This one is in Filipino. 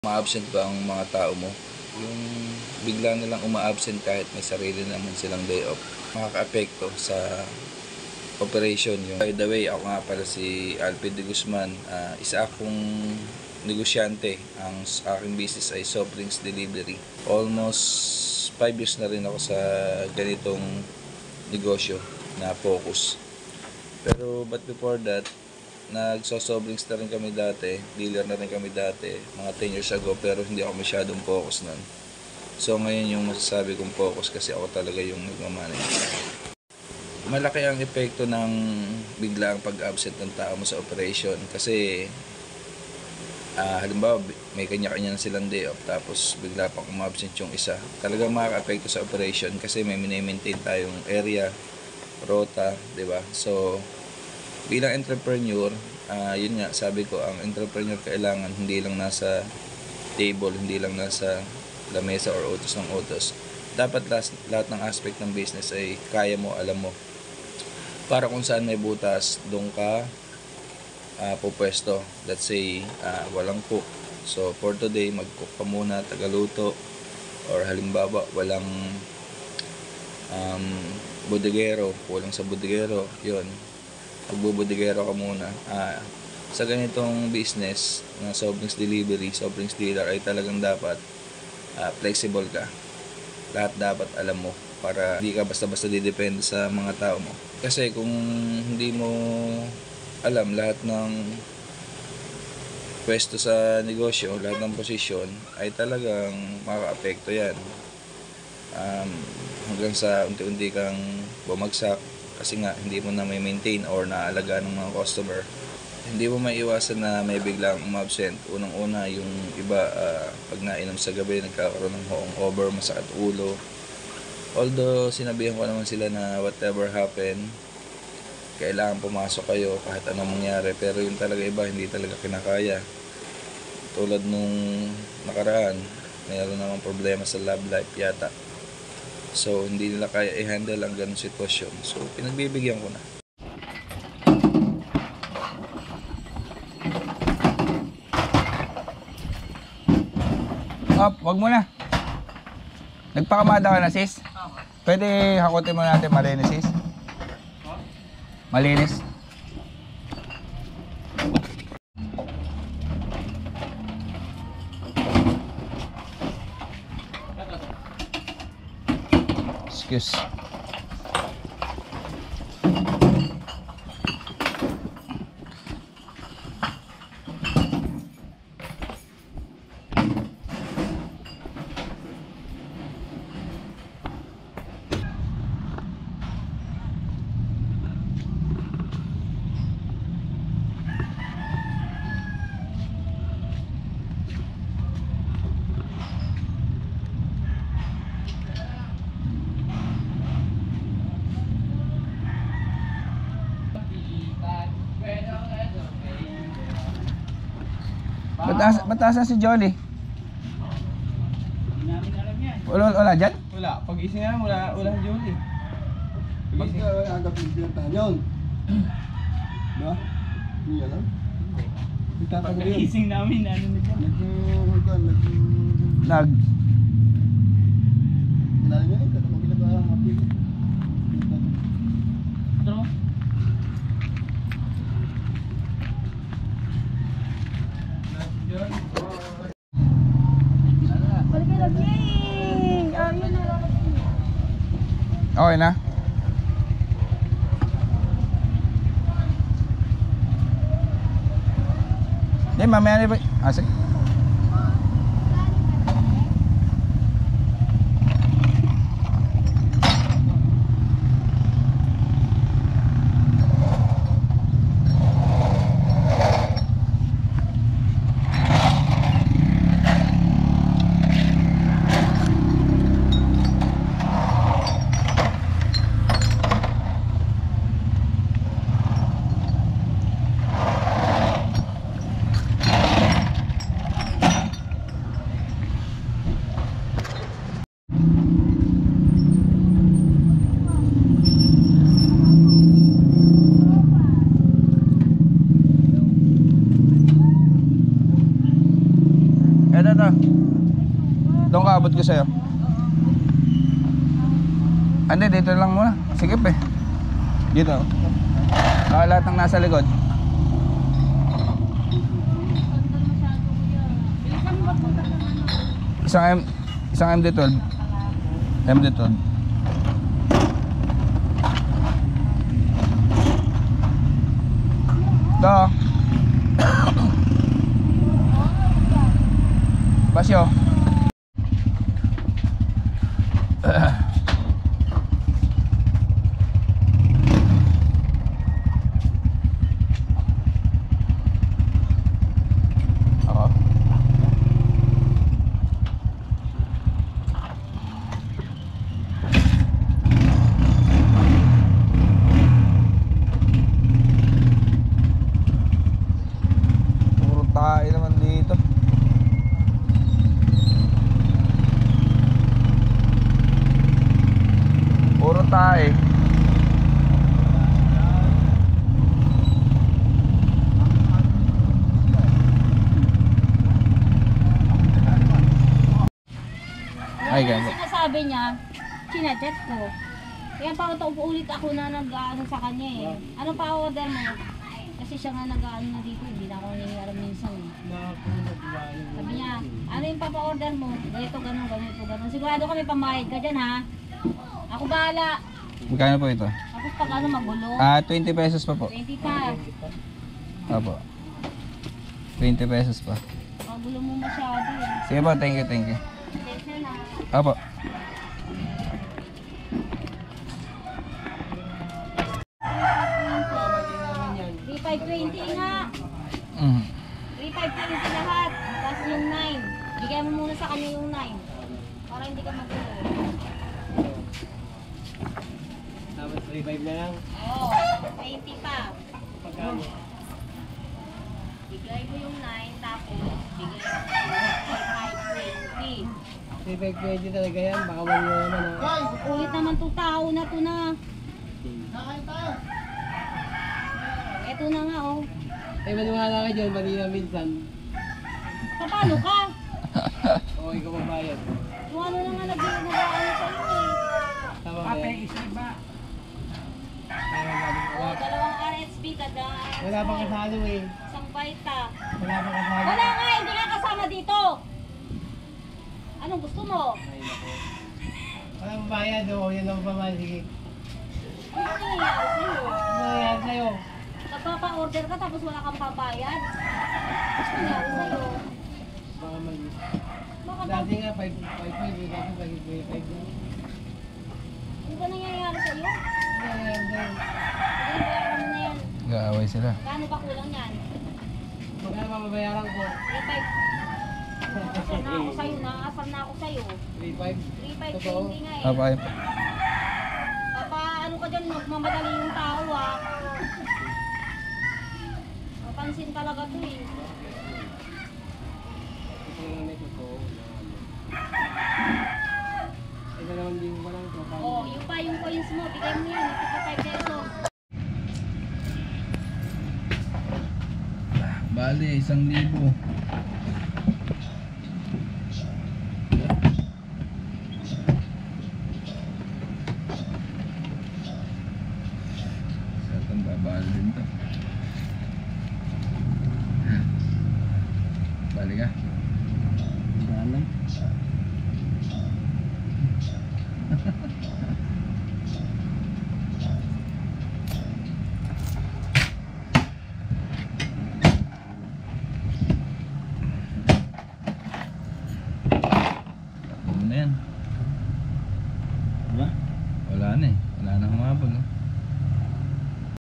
Ma-absent ba ang mga tao mo? Yung bigla nilang uma-absent kahit may sarili naman silang day off, makaka-apekto sa operation yung. By the way, ako nga pala si Alfred de Guzman. Isa akong negosyante. Ang aking business ay soft drinks delivery. Almost 5 years na rin ako sa ganitong negosyo na focus. Pero but before that, nagso-soft drinks na rin kami dati, dealer na rin kami dati, mga 10 years ago, pero hindi ako masyadong focus nun. So ngayon yung masasabi kong focus kasi ako talaga yung nagmamanage. Malaki ang epekto ng biglang pag-absent ng tao mo sa operation kasi halimbawa may kanya-kanya silang day off tapos bigla pang umabsent yung isa. Talagang makaka-apekto sa operation kasi may mini-maintain tayong area, rota, 'di ba? So bilang entrepreneur, yun nga, sabi ko, ang entrepreneur kailangan hindi lang nasa table, hindi lang nasa lamesa or utos ng utos. Dapat lahat ng aspect ng business ay kaya mo, alam mo. Para kung saan may butas, doon ka pupwesto. Let's say, walang cook. So, for today, mag-cook ka muna, tagaluto. Or halimbawa, walang bodegero, kulang sa bodegero, yun. Magbubudigero ka muna. Sa ganitong business na soft drinks delivery, soft drinks dealer ay talagang dapat flexible ka. Lahat dapat alam mo para hindi ka basta-basta didepende sa mga tao mo. Kasi kung hindi mo alam lahat ng pwesto sa negosyo, lahat ng posisyon, ay talagang makaka-apekto yan. Hanggang sa unti-unti kang bumagsak kasi nga hindi mo na may maintain or naalagaan ng mga customer. Hindi mo maiiwasan na may biglang umabsent. Unang-una yung iba pag nainom sa gabi nagkakaroon ng hangover, masakit ulo. Although sinabihan ko naman sila na whatever happen, kailangan pumasok kayo kahit anong mangyari, pero yung talaga iba hindi talaga kinakaya. Tulad nung nakaraan, mayroon namang problema sa love life yata. So, hindi nila kaya i-handle ang ganung sitwasyon. So, pinagbibigyan ko na. Wag mo na. Nagpakamada ka na, sis? Pwede hakutin mo natin malinis, sis? Malinis. Excuse. Ba't si Jolly? Hindi namin alam yan. Wala dyan? Wala. Pag-ising na wala si Julie. Pag agap yung pinuntahan yun. Diba? Hindi alam. Nagtatagal yun. Pag-ising namin, ano na dyan? Kailangan nyo yun, kailangan mo pinag-happy. Ito mo? Okay na? Hindi, mamaya na ba? Sige. to. Doon ka, abot ko sa'yo. Hindi, dito lang muna. Sige pe. Dito. Lahat ng nasa likod. Isang MD-12. MD-12. Ito. Basyo. Ako. Puro tayo naman dito. Puro tayo. Ay, Kaya ganun. sinasabi niya, chinachat ko. Kaya pa ulit ako na nag-ano sa kanya eh. Ano pa order mo? Kasi siya nga nag-ano na dito, hindi na ako nangyayari minsan eh. Sabi niya, ano yung papa-order mo? Ganito, ganun. Sigurado kami pambayad ka dyan ha. Ako bahala. Magkano po ito? Tapos pag ano magulo, 20 pesos pa po. 25. Opo. 20 pesos pa. Magulo mo masyado eh. Sige po, thank you, thank you. Attention na. Opo. $3,520 nga. 3,520 lahat. Tapos yung 9. Bigay mo muna sa kanya yung 9. Para hindi ka magulo. Tapos 3.5 na lang. Oo, 20 pa. Pagkano? Bigay mo yung 9 tapos bigay mo 3,520. 3.5 talaga yan. Baka wala naman ha. Ulit naman itong tao na to na. Ito na nga oh. Eh, maniwala ka dyan. Mali na minsan. Paano ka? Oo, ikaw mabayad. Yung ano na nga nag-ano sa'yo eh. Tama ba yan? Oh, dalawang RSP kada. Wala pang kasalo eh. Isang baita. Wala pang kasalo. Wala nga, hindi nga kasama dito. Anong gusto mo? Ay, naku. Wala pang bayad o. Yan ang pamahal. Sige. Ano nangyayari sa'yo? Ano nangyayari sa'yo? Nagpapa-order ka tapos wala kang pabayad? Ano nangyayari sa'yo? Baka mali. Baka Dati nga 5.5 eh. Dati 5.5 lang. ano ba nangyayari sa'yo? Ano nangyayari sa'yo? Sige, bayaran mo na yan. Gaaway sila. Gaano ba kulang yan? Magkano mababayaran ko? 3,500. Nakasal na ako sa'yo, nakasal na ako sa'yo. 3.5? 3,520 nga eh. Opo, ay. Papa, ano ka dyan, magmamadali yung tao ah. Mapansin talaga to eh. Ito na may totoo. Ito naman din ko lang ito. Oh, yung coins mo, bigay mo yan, 55 pesos. Bali, 1,000. Saan babali din to? Bali ka? Alam. Ano na yan? Diba? Wala na eh. Wala na humabol.